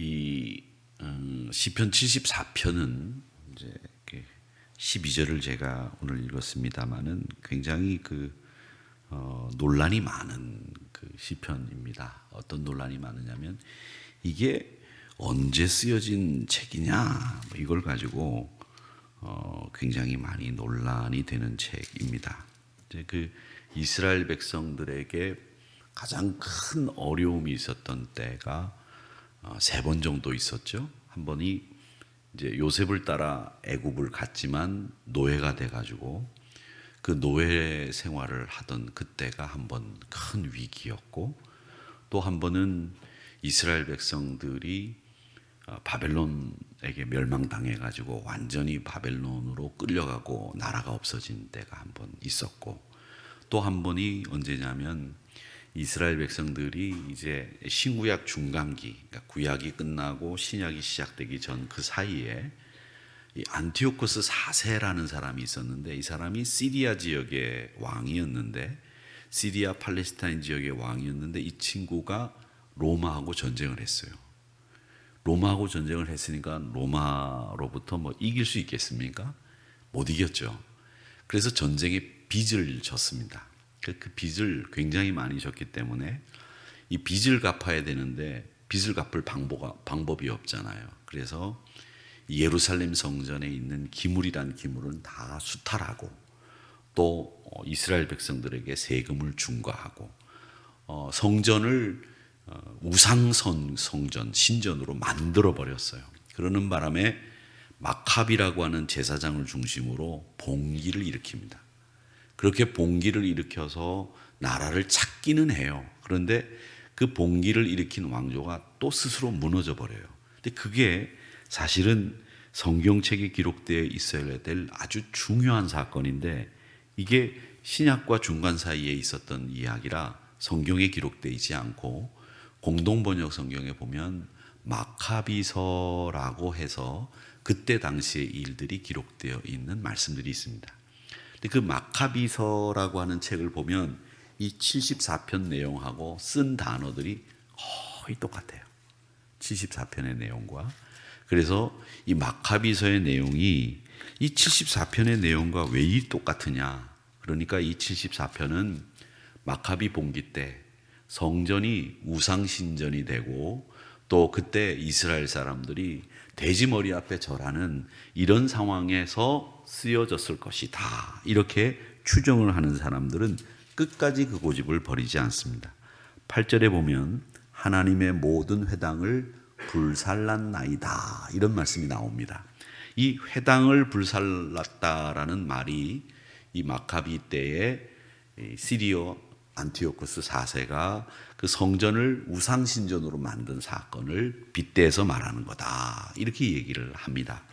이 시편 74편은 이제 12절을 제가 오늘 읽었습니다만은 굉장히 논란이 많은 시편입니다. 어떤 논란이 많으냐면 이게 언제 쓰여진 책이냐 이걸 가지고 굉장히 많이 논란이 되는 책입니다. 이제 이스라엘 백성들에게 가장 큰 어려움이 있었던 때가 3번 정도 있었죠. 한 번이 이제 요셉을 따라 애굽을 갔지만 노예가 돼가지고 그 노예 생활을 하던 그때가 한 번 큰 위기였고, 또 한 번은 이스라엘 백성들이 바벨론에게 멸망당해가지고 완전히 바벨론으로 끌려가고 나라가 없어진 때가 한 번 있었고, 또 한 번이 언제냐면 이스라엘 백성들이 이제 신구약 중간기, 그러니까 구약이 끝나고 신약이 시작되기 전 그 사이에 이 안티오코스 4세라는 사람이 있었는데, 이 사람이 시리아 지역의 왕이었는데, 시리아 팔레스타인 지역의 왕이었는데, 이 친구가 로마하고 전쟁을 했어요. 로마하고 전쟁을 했으니까 로마로부터 이길 수 있겠습니까? 못 이겼죠. 그래서 전쟁에 빚을 졌습니다. 그 빚을 굉장히 많이 졌기 때문에 이 빚을 갚아야 되는데 빚을 갚을 방법이 없잖아요. 그래서 예루살렘 성전에 있는 기물이란 기물은 다 수탈하고, 또 이스라엘 백성들에게 세금을 중과하고, 성전을 우상성 신전으로 만들어 버렸어요. 그러는 바람에 마카비라고 하는 제사장을 중심으로 봉기를 일으킵니다. 그렇게 봉기를 일으켜서 나라를 찾기는 해요. 그런데 그 봉기를 일으킨 왕조가 또 스스로 무너져 버려요. 근데 그게 사실은 성경책에 기록되어 있어야 될 아주 중요한 사건인데, 이게 신약과 중간 사이에 있었던 이야기라 성경에 기록되어 있지 않고, 공동번역 성경에 보면 마카비서라고 해서 그때 당시의 일들이 기록되어 있는 말씀들이 있습니다. 근데 그 마카비서라고 하는 책을 보면 이 74편 내용하고 쓴 단어들이 거의 똑같아요. 74편의 내용과. 그래서 이 마카비서의 내용이 이 74편의 내용과 왜 똑같으냐. 그러니까 이 74편은 마카비 봉기 때 성전이 우상신전이 되고, 또 그때 이스라엘 사람들이 돼지머리 앞에 절하는 이런 상황에서 쓰여졌을 것이다, 이렇게 추정을 하는 사람들은 끝까지 그 고집을 버리지 않습니다. 8절에 보면 하나님의 모든 회당을 불살랐나이다, 이런 말씀이 나옵니다. 이 회당을 불살랐다라는 말이 이 마카비 때에 시리아 안티오코스 4세가 그 성전을 우상신전으로 만든 사건을 빗대서 말하는 거다, 이렇게 얘기를 합니다.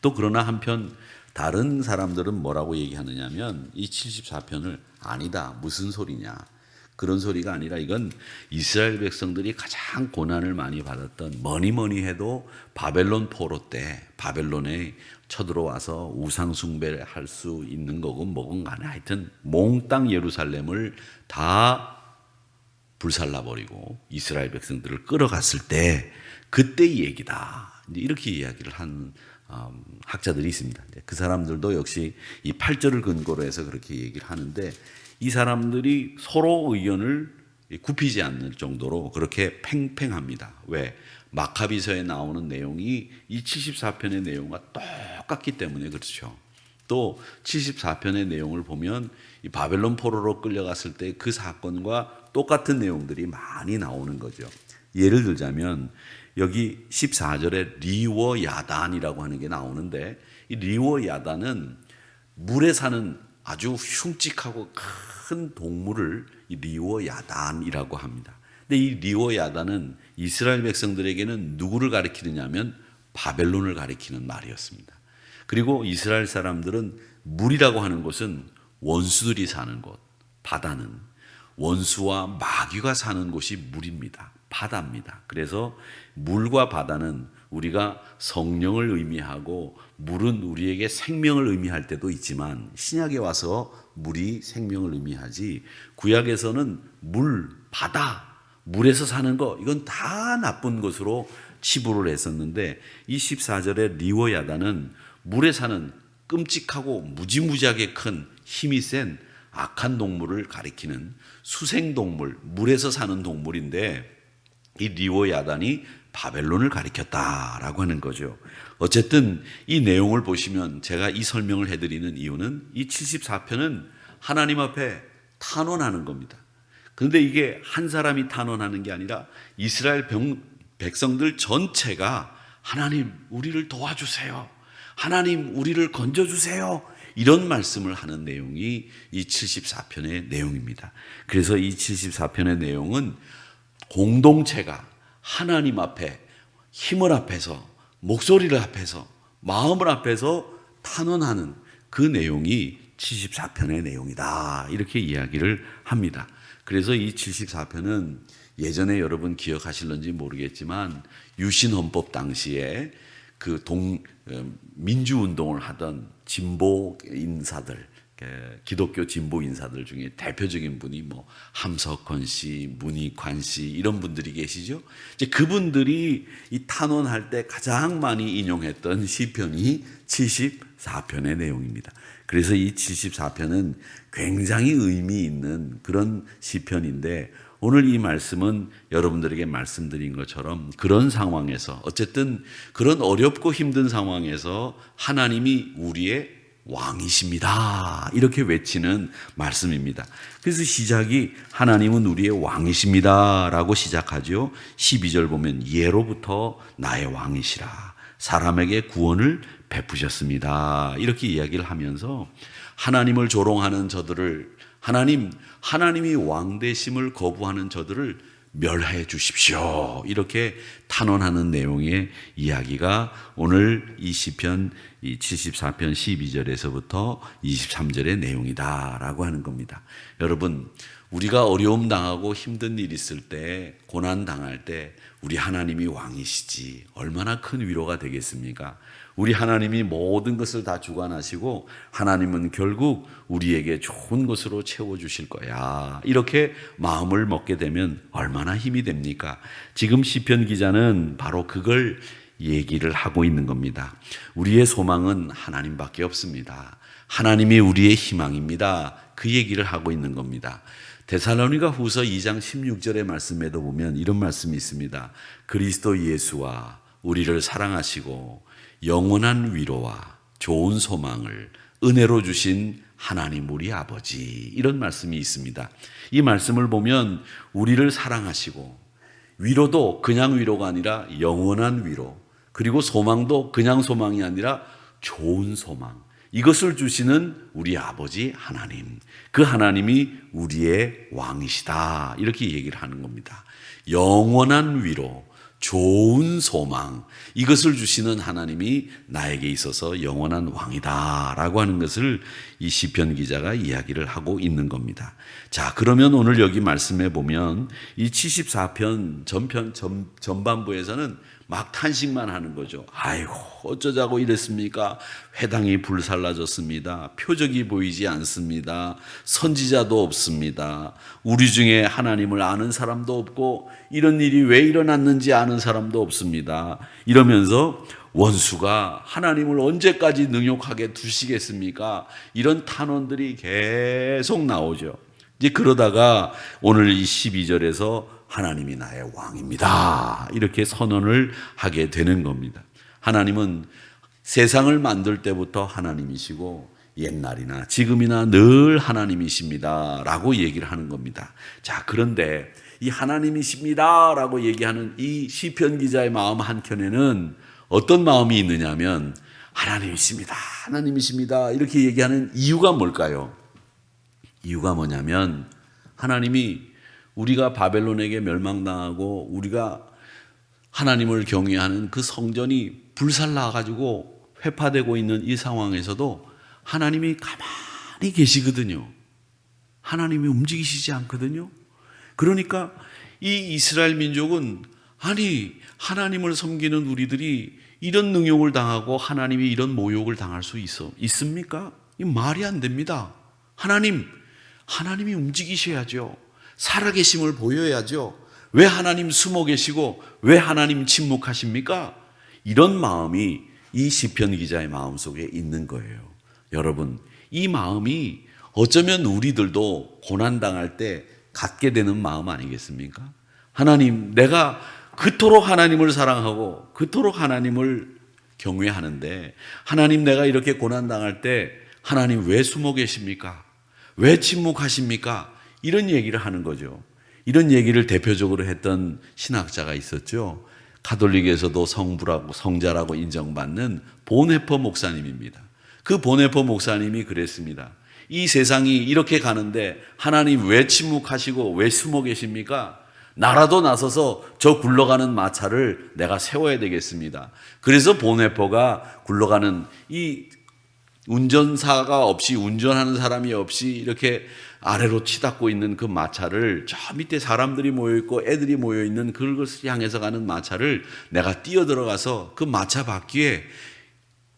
또 그러나 한편 다른 사람들은 뭐라고 얘기하느냐면 이 74편을 아니다, 무슨 소리냐, 그런 소리가 아니라 이건 이스라엘 백성들이 가장 고난을 많이 받았던, 뭐니 해도 바벨론 포로 때 바벨론에 쳐들어와서 우상 숭배를 할 수 있는 거건 뭐건 간에 하여튼 몽땅 예루살렘을 다 불살라버리고 이스라엘 백성들을 끌어갔을 때 그때의 얘기다, 이렇게 이야기를 한 학자들이 있습니다. 그 사람들도 역시 이 8절을 근거로 해서 그렇게 얘기를 하는데, 이 사람들이 서로 의견을 굽히지 않는 정도로 그렇게 팽팽합니다. 왜? 마카비서에 나오는 내용이 이 74편의 내용과 똑같기 때문에 그렇죠. 또 74편의 내용을 보면 이 바벨론 포로로 끌려갔을 때 그 사건과 똑같은 내용들이 많이 나오는 거죠. 예를 들자면 여기 14절에 리워 야단이라고 하는 게 나오는데, 이 리워 야단은 물에 사는 아주 흉측하고 큰 동물을 이 리워 야단이라고 합니다. 근데 이 리워 야단은 이스라엘 백성들에게는 누구를 가리키느냐면 바벨론을 가리키는 말이었습니다. 그리고 이스라엘 사람들은 물이라고 하는 곳은 원수들이 사는 곳, 바다는 원수와 마귀가 사는 곳이 물입니다. 바다입니다. 그래서 물과 바다는 우리가 성령을 의미하고 물은 우리에게 생명을 의미할 때도 있지만, 신약에 와서 물이 생명을 의미하지, 구약에서는 물, 바다, 물에서 사는 거 이건 다 나쁜 것으로 치부를 했었는데 이 14절의 리워야다는 물에 사는 끔찍하고 무지무지하게 큰 힘이 센 악한 동물을 가리키는 수생동물, 물에서 사는 동물인데 이 리워야단이 바벨론을 가리켰다라고 하는 거죠. 어쨌든 이 내용을 보시면 제가 이 설명을 해드리는 이유는 이 74편은 하나님 앞에 탄원하는 겁니다. 그런데 이게 한 사람이 탄원하는 게 아니라 이스라엘 백성들 전체가 하나님 우리를 도와주세요. 하나님 우리를 건져주세요. 이런 말씀을 하는 내용이 이 74편의 내용입니다. 그래서 이 74편의 내용은 공동체가 하나님 앞에 힘을 앞에서 목소리를 앞에서 마음을 앞에서 탄원하는 그 내용이 74편의 내용이다. 이렇게 이야기를 합니다. 그래서 이 74편은 예전에 여러분 기억하실런지 모르겠지만 유신헌법 당시에 그 민주운동을 하던 진보 인사들, 기독교 진보 인사들 중에 대표적인 분이 뭐 함석헌 씨, 문익환 씨 이런 분들이 계시죠. 이제 그분들이 이 탄원할 때 가장 많이 인용했던 시편이 74편의 내용입니다. 그래서 이 74편은 굉장히 의미 있는 그런 시편인데 오늘 이 말씀은 여러분들에게 말씀드린 것처럼 그런 상황에서 어쨌든 그런 어렵고 힘든 상황에서 하나님이 우리의 왕이십니다. 이렇게 외치는 말씀입니다. 그래서 시작이 하나님은 우리의 왕이십니다. 라고 시작하죠. 12절 보면 예로부터 나의 왕이시라. 사람에게 구원을 베푸셨습니다. 이렇게 이야기를 하면서 하나님을 조롱하는 저들을 하나님이 왕되심을 거부하는 저들을 멸해 주십시오. 이렇게 탄원하는 내용의 이야기가 오늘 이 시편 74편 12절에서부터 23절의 내용이다라고 하는 겁니다. 여러분, 우리가 어려움 당하고 힘든 일 있을 때, 고난 당할 때 우리 하나님이 왕이시지 얼마나 큰 위로가 되겠습니까? 우리 하나님이 모든 것을 다 주관하시고 하나님은 결국 우리에게 좋은 것으로 채워주실 거야. 이렇게 마음을 먹게 되면 얼마나 힘이 됩니까? 지금 시편 기자는 바로 그걸 얘기를 하고 있는 겁니다. 우리의 소망은 하나님밖에 없습니다. 하나님이 우리의 희망입니다. 그 얘기를 하고 있는 겁니다. 데살로니가 후서 2장 16절의 말씀에도 보면 이런 말씀이 있습니다. 그리스도 예수와 우리를 사랑하시고 영원한 위로와 좋은 소망을 은혜로 주신 하나님 우리 아버지, 이런 말씀이 있습니다. 이 말씀을 보면 우리를 사랑하시고 위로도 그냥 위로가 아니라 영원한 위로, 그리고 소망도 그냥 소망이 아니라 좋은 소망, 이것을 주시는 우리 아버지 하나님, 그 하나님이 우리의 왕이시다. 이렇게 얘기를 하는 겁니다. 영원한 위로, 좋은 소망, 이것을 주시는 하나님이 나에게 있어서 영원한 왕이다라고 하는 것을 이 시편 기자가 이야기를 하고 있는 겁니다. 자, 그러면 오늘 여기 말씀해 보면 이 74편 전반부에서는 막 탄식만 하는 거죠. 아이고, 어쩌자고 이랬습니까? 회당이 불살라졌습니다. 표적이 보이지 않습니다. 선지자도 없습니다. 우리 중에 하나님을 아는 사람도 없고 이런 일이 왜 일어났는지 아는 사람도 없습니다. 이러면서 원수가 하나님을 언제까지 능욕하게 두시겠습니까? 이런 탄원들이 계속 나오죠. 이제 그러다가 오늘 이 12절에서 하나님이 나의 왕입니다. 이렇게 선언을 하게 되는 겁니다. 하나님은 세상을 만들 때부터 하나님이시고 옛날이나 지금이나 늘 하나님이십니다. 라고 얘기를 하는 겁니다. 자, 그런데 이 하나님이십니다. 라고 얘기하는 이 시편 기자의 마음 한켠에는 어떤 마음이 있느냐면 하나님이십니다. 하나님이십니다. 이렇게 얘기하는 이유가 뭘까요? 이유가 뭐냐면 하나님이 우리가 바벨론에게 멸망당하고 우리가 하나님을 경외하는 그 성전이 불살라가지고 회파되고 있는 이 상황에서도 하나님이 가만히 계시거든요. 하나님이 움직이시지 않거든요. 그러니까 이 이스라엘 민족은 아니 하나님을 섬기는 우리들이 이런 능욕을 당하고 하나님이 이런 모욕을 당할 수 있습니까? 이 말이 안 됩니다. 하나님이 움직이셔야죠. 살아계심을 보여야죠. 왜 하나님 숨어 계시고 왜 하나님 침묵하십니까? 이런 마음이 이 시편 기자의 마음속에 있는 거예요. 여러분, 이 마음이 어쩌면 우리들도 고난당할 때 갖게 되는 마음 아니겠습니까? 하나님, 내가 그토록 하나님을 사랑하고 그토록 하나님을 경외하는데 하나님, 내가 이렇게 고난당할 때 하나님 왜 숨어 계십니까? 왜 침묵하십니까? 이런 얘기를 하는 거죠. 이런 얘기를 대표적으로 했던 신학자가 있었죠. 가톨릭에서도 성부라고 성자라고 인정받는 보네퍼 목사님입니다. 그 보네퍼 목사님이 그랬습니다. 이 세상이 이렇게 가는데 하나님 왜 침묵하시고 왜 숨어 계십니까? 나라도 나서서 저 굴러가는 마차를 내가 세워야 되겠습니다. 그래서 보네퍼가 굴러가는 이 운전사가 없이, 운전하는 사람이 없이 이렇게 아래로 치닫고 있는 그 마차를, 저 밑에 사람들이 모여있고 애들이 모여있는 그것을 향해서 가는 마차를 내가 뛰어들어가서 그 마차 바퀴에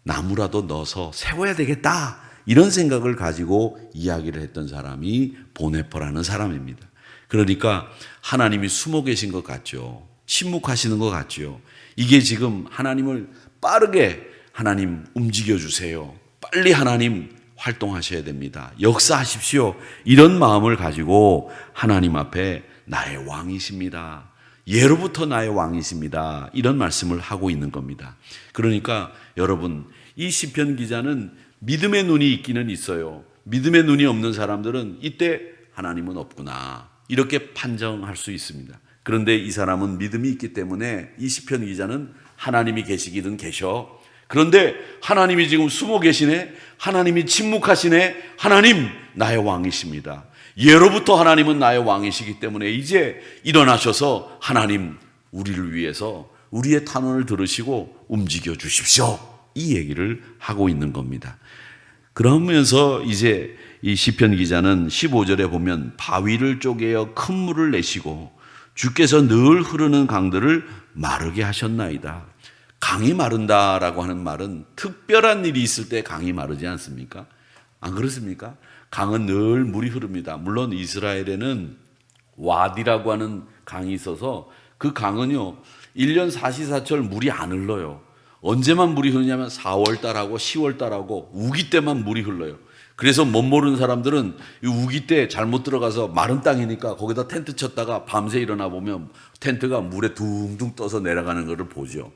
나무라도 넣어서 세워야 되겠다, 이런 생각을 가지고 이야기를 했던 사람이 보네퍼라는 사람입니다. 그러니까 하나님이 숨어 계신 것 같죠. 침묵하시는 것 같죠. 이게 지금 하나님을 빠르게 하나님 움직여 주세요, 빨리 하나님 활동하셔야 됩니다, 역사하십시오, 이런 마음을 가지고 하나님 앞에 나의 왕이십니다, 예로부터 나의 왕이십니다, 이런 말씀을 하고 있는 겁니다. 그러니까 여러분, 이 시편 기자는 믿음의 눈이 있기는 있어요. 믿음의 눈이 없는 사람들은 이때 하나님은 없구나, 이렇게 판정할 수 있습니다. 그런데 이 사람은 믿음이 있기 때문에 이 시편 기자는 하나님이 계시기는 계셔, 그런데 하나님이 지금 숨어 계시네, 하나님이 침묵하시네, 하나님 나의 왕이십니다, 예로부터 하나님은 나의 왕이시기 때문에 이제 일어나셔서 하나님 우리를 위해서 우리의 탄원을 들으시고 움직여 주십시오, 이 얘기를 하고 있는 겁니다. 그러면서 이제 이 시편 기자는 15절에 보면 바위를 쪼개어 큰 물을 내시고 주께서 늘 흐르는 강들을 마르게 하셨나이다. 강이 마른다라고 하는 말은 특별한 일이 있을 때 강이 마르지 않습니까? 안 그렇습니까? 강은 늘 물이 흐릅니다. 물론 이스라엘에는 와디라고 하는 강이 있어서 그 강은요 1년 사시사철 물이 안 흘러요. 언제만 물이 흐르냐면 4월달하고 10월달하고 우기 때만 물이 흘러요. 그래서 못 모르는 사람들은 이 우기 때 잘못 들어가서 마른 땅이니까 거기다 텐트 쳤다가 밤새 일어나 보면 텐트가 물에 둥둥 떠서 내려가는 것을 보죠.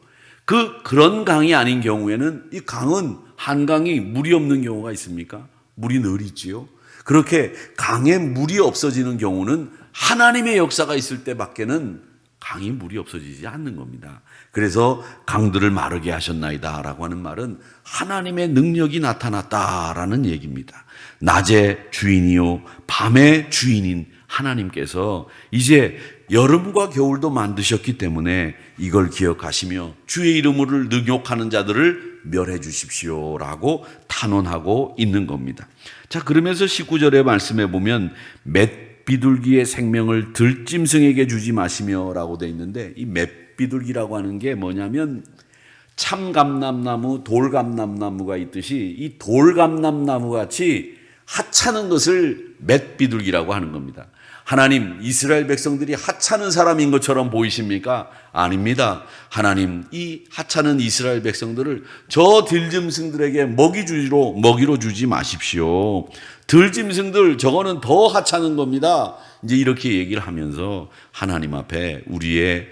그런 강이 아닌 경우에는 이 강은 한강이 물이 없는 경우가 있습니까? 물이 늘 있지요. 그렇게 강에 물이 없어지는 경우는 하나님의 역사가 있을 때밖에는 강이 물이 없어지지 않는 겁니다. 그래서 강들을 마르게 하셨나이다 라고 하는 말은 하나님의 능력이 나타났다라는 얘기입니다. 낮의 주인이요 밤의 주인인 하나님께서 이제 여름과 겨울도 만드셨기 때문에 이걸 기억하시며 주의 이름을 능욕하는 자들을 멸해 주십시오라고 탄원하고 있는 겁니다. 자, 그러면서 19절의 말씀에 보면 맷비둘기의 생명을 들짐승에게 주지 마시며 라고 되어 있는데, 이 맷비둘기라고 하는 게 뭐냐면 참감람나무, 돌감람나무가 있듯이 이 돌감람나무 같이 하찮은 것을 맷비둘기라고 하는 겁니다. 하나님, 이스라엘 백성들이 하찮은 사람인 것처럼 보이십니까? 아닙니다. 하나님, 이 하찮은 이스라엘 백성들을 저 들짐승들에게 먹이로 주지 마십시오. 들짐승들, 저거는 더 하찮은 겁니다. 이제 이렇게 얘기를 하면서 하나님 앞에 우리의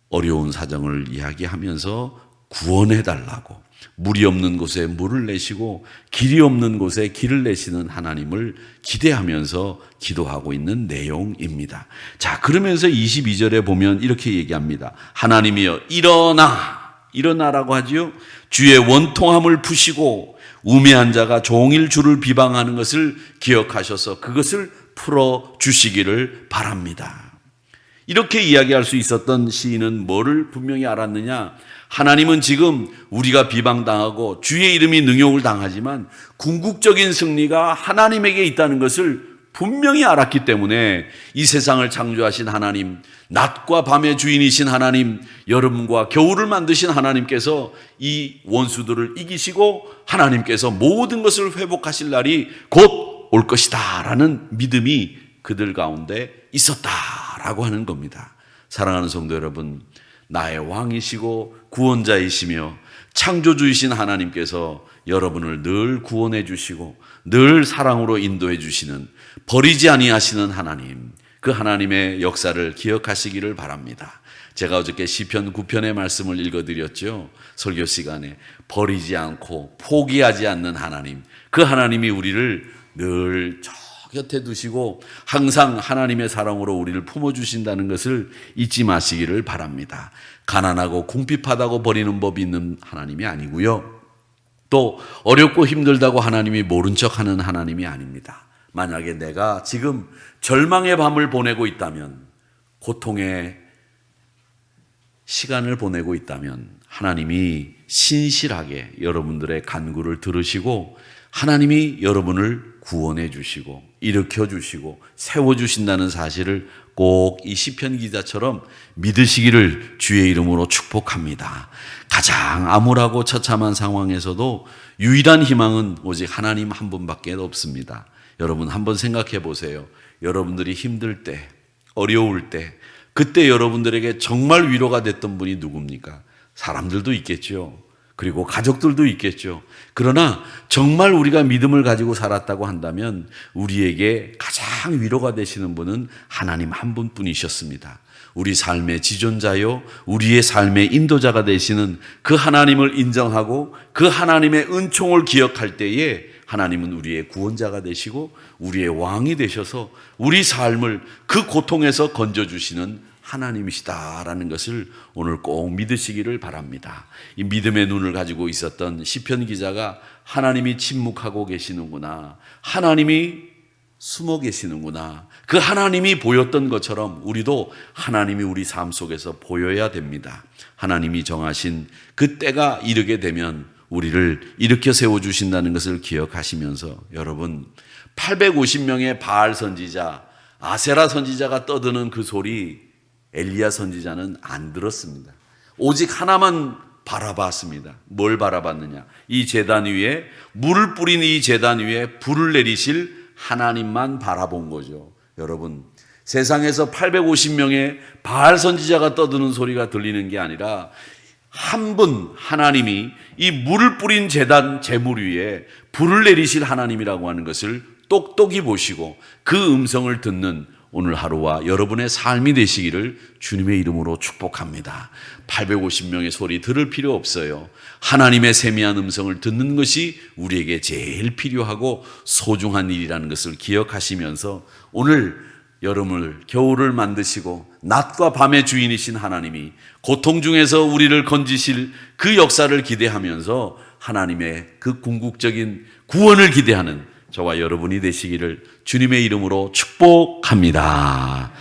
어려운 사정을 이야기하면서 구원해 달라고, 물이 없는 곳에 물을 내시고 길이 없는 곳에 길을 내시는 하나님을 기대하면서 기도하고 있는 내용입니다. 자, 그러면서 22절에 보면 이렇게 얘기합니다. 하나님이여 일어나라고 하지요. 주의 원통함을 푸시고 우매한 자가 종일 주를 비방하는 것을 기억하셔서 그것을 풀어주시기를 바랍니다. 이렇게 이야기할 수 있었던 시인은 뭐를 분명히 알았느냐? 하나님은 지금 우리가 비방당하고 주의 이름이 능욕을 당하지만 궁극적인 승리가 하나님에게 있다는 것을 분명히 알았기 때문에 이 세상을 창조하신 하나님, 낮과 밤의 주인이신 하나님, 여름과 겨울을 만드신 하나님께서 이 원수들을 이기시고 하나님께서 모든 것을 회복하실 날이 곧 올 것이다 라는 믿음이 그들 가운데 있었다 라고 하는 겁니다. 사랑하는 성도 여러분, 나의 왕이시고 구원자이시며 창조주이신 하나님께서 여러분을 늘 구원해 주시고 늘 사랑으로 인도해 주시는, 버리지 아니하시는 하나님, 그 하나님의 역사를 기억하시기를 바랍니다. 제가 어저께 시편 9편의 말씀을 읽어드렸죠. 설교 시간에 버리지 않고 포기하지 않는 하나님, 그 하나님이 우리를 늘 저 곁에 두시고 항상 하나님의 사랑으로 우리를 품어주신다는 것을 잊지 마시기를 바랍니다. 가난하고 궁핍하다고 버리는 법이 있는 하나님이 아니고요, 또 어렵고 힘들다고 하나님이 모른 척하는 하나님이 아닙니다. 만약에 내가 지금 절망의 밤을 보내고 있다면, 고통의 시간을 보내고 있다면 하나님이 신실하게 여러분들의 간구를 들으시고 하나님이 여러분을 구원해 주시고 일으켜 주시고 세워 주신다는 사실을 꼭 이 시편 기자처럼 믿으시기를 주의 이름으로 축복합니다. 가장 암울하고 처참한 상황에서도 유일한 희망은 오직 하나님 한 분밖에 없습니다. 여러분 한번 생각해 보세요. 여러분들이 힘들 때, 어려울 때, 그때 여러분들에게 정말 위로가 됐던 분이 누굽니까? 사람들도 있겠죠. 그리고 가족들도 있겠죠. 그러나 정말 우리가 믿음을 가지고 살았다고 한다면 우리에게 가장 위로가 되시는 분은 하나님 한 분뿐이셨습니다. 우리 삶의 지존자요, 우리의 삶의 인도자가 되시는 그 하나님을 인정하고 그 하나님의 은총을 기억할 때에 하나님은 우리의 구원자가 되시고 우리의 왕이 되셔서 우리 삶을 그 고통에서 건져주시는 하나님이시다라는 것을 오늘 꼭 믿으시기를 바랍니다. 이 믿음의 눈을 가지고 있었던 시편 기자가 하나님이 침묵하고 계시는구나, 하나님이 숨어 계시는구나, 그 하나님이 보였던 것처럼 우리도 하나님이 우리 삶 속에서 보여야 됩니다. 하나님이 정하신 그 때가 이르게 되면 우리를 일으켜 세워주신다는 것을 기억하시면서, 여러분 850명의 바알 선지자, 아세라 선지자가 떠드는 그 소리 엘리야 선지자는 안 들었습니다. 오직 하나만 바라봤습니다. 뭘 바라봤느냐? 이 제단 위에, 물을 뿌린 이 제단 위에 불을 내리실 하나님만 바라본 거죠. 여러분, 세상에서 850명의 바알 선지자가 떠드는 소리가 들리는 게 아니라 한 분 하나님이 이 물을 뿌린 제단 제물 위에 불을 내리실 하나님이라고 하는 것을 똑똑히 보시고 그 음성을 듣는 오늘 하루와 여러분의 삶이 되시기를 주님의 이름으로 축복합니다. 850명의 소리 들을 필요 없어요. 하나님의 세미한 음성을 듣는 것이 우리에게 제일 필요하고 소중한 일이라는 것을 기억하시면서 오늘 여름을, 겨울을 만드시고 낮과 밤의 주인이신 하나님이 고통 중에서 우리를 건지실 그 역사를 기대하면서 하나님의 그 궁극적인 구원을 기대하는 저와 여러분이 되시기를 주님의 이름으로 축복합니다.